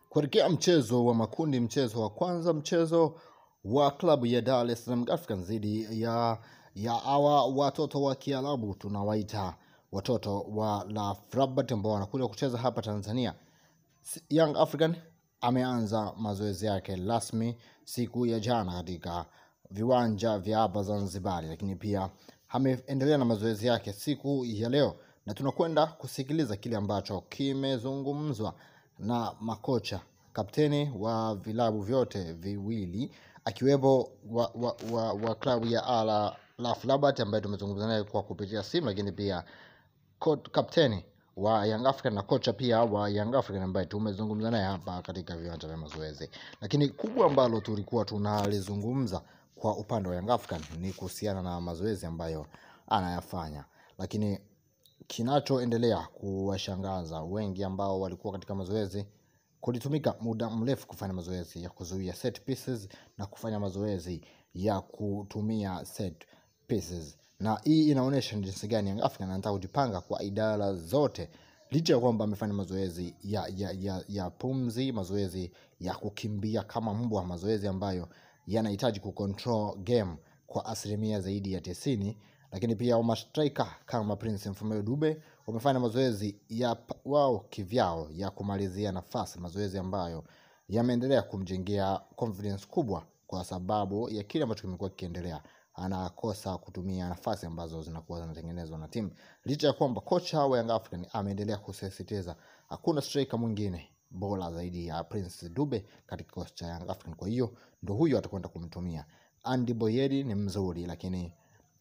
Kuelekea mchezo wa makundi, mchezo wa kwanza, mchezo wa klabu ya Dar es Salaam Africans dhidi ya hawa watoto wa Kiarabu tunawaita watoto wa RS Rabat ambao wanakuja kucheza hapa Tanzania. Young African ameanza mazoezi yake rasmi siku ya jana katika viwanja vya hapa Zanzibar, lakini pia ameendelea na mazoezi yake siku ya leo, na tunakwenda kusikiliza kile ambacho kimezungumzwa na makocha kapteni wa vilabu vyote viwili akiwepo wa klabu ya RS Rabat ambaye tumezungumza naye kwa kupitia simu, lakini pia kapteni wa Young African na kocha pia wa Young African ambaye tumezungumza naye hapa katika viwanja vya mazoezi. Lakini kubwa ambalo tulikuwa tunalizungumza kwa upande wa Young African ni kuhusiana na mazoezi ambayo anayafanya, lakini kinachoendelea kuwashangaza wengi ambao walikuwa katika mazoezi, kulitumika muda mrefu kufanya mazoezi ya kuzuia set pieces na kufanya mazoezi ya kutumia set pieces, na hii inaonyesha jinsi gani Young African anataka kujipanga kwa idara zote, licha ya kwamba amefanya mazoezi ya pumzi, mazoezi ya kukimbia kama mbwa, mazoezi ambayo yanahitaji kucontrol game kwa asilimia zaidi ya 90. Lakini pia wa striker kama Prince Mfumero Dube wamefanya mazoezi ya wao kivyao ya kumalizia nafasi, mazoezi ambayo yameendelea kumjengea confidence kubwa kwa sababu ya kile ambacho kimekuwa kiendelea. Anakosa kutumia nafasi ambazo zinakuwa zinatengenezwa na timu, licha ya kwamba kocha wa Young African ameendelea kusisitiza hakuna striker mwingine bora zaidi ya Prince Dube katika kocha cha Young African. Kwa hiyo ndio huyo atakwenda kumtumia. Andy Boyedi ni mzuri, lakini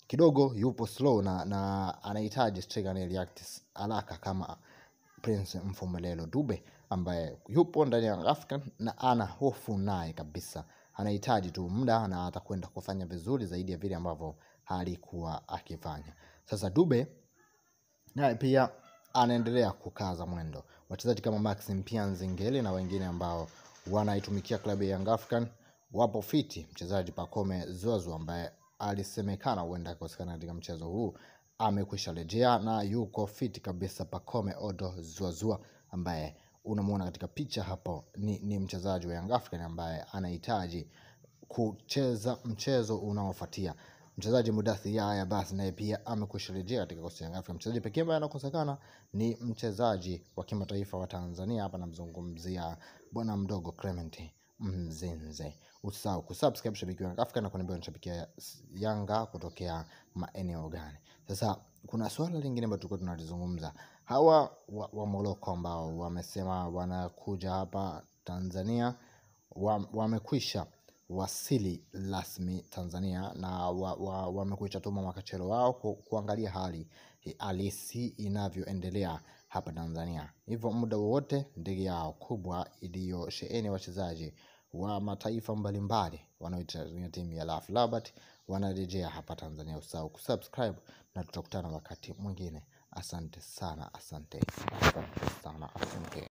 kidogo yupo slow na anahitaji striker na react haraka kama Prince Mfumero Dube ambaye yupo ndani ya Young African na ana hofu naye kabisa. Anahitaji tu muda na atakwenda kufanya vizuri zaidi ya vile ambavyo alikuwa akifanya. Sasa Dube naye pia anaendelea kukaza mwendo. Wachezaji kama Maxim Nzengeli na wengine ambao wanaitumikia klabu ya Young African wapo fiti. Mchezaji Pacome Zouzoua ambaye alisemekana huenda kukosekana katika mchezo huu amekwisha rejea na yuko fiti kabisa. Pacome Zouzoua ambaye unamuona katika picha hapo ni mchezaji wa Young African ambaye anahitaji kucheza mchezo unaofuatia. Mchezaji Mudathir Yahya basi naye pia amekwisha rejea katika kosi ya Young African. Mchezaji pekee ambaye anakosekana ni mchezaji wa kimataifa wa Tanzania, hapa namzungumzia bwana mdogo Clement Mzize. Usisahau kusubscribe shabiki wa Young African na kuniambia unashabikia Yanga kutokea maeneo gani. Sasa kuna swala lingine ambalo tulikuwa tunalizungumza. Hawa wa Morocco ambao wamesema wanakuja hapa Tanzania, wamekwisha wasili rasmi Tanzania na wamekwisha tuma makachero wao kuangalia hali halisi inavyoendelea hapa Tanzania. Hivyo muda wote ndege yao kubwa iliyosheheni wachezaji wa mataifa mbalimbali wanaoichezea timu ya RS Rabat wanarejea hapa Tanzania. Usahau kusubscribe na tutakutana wakati mwingine. Asante sana, asante sana, asante.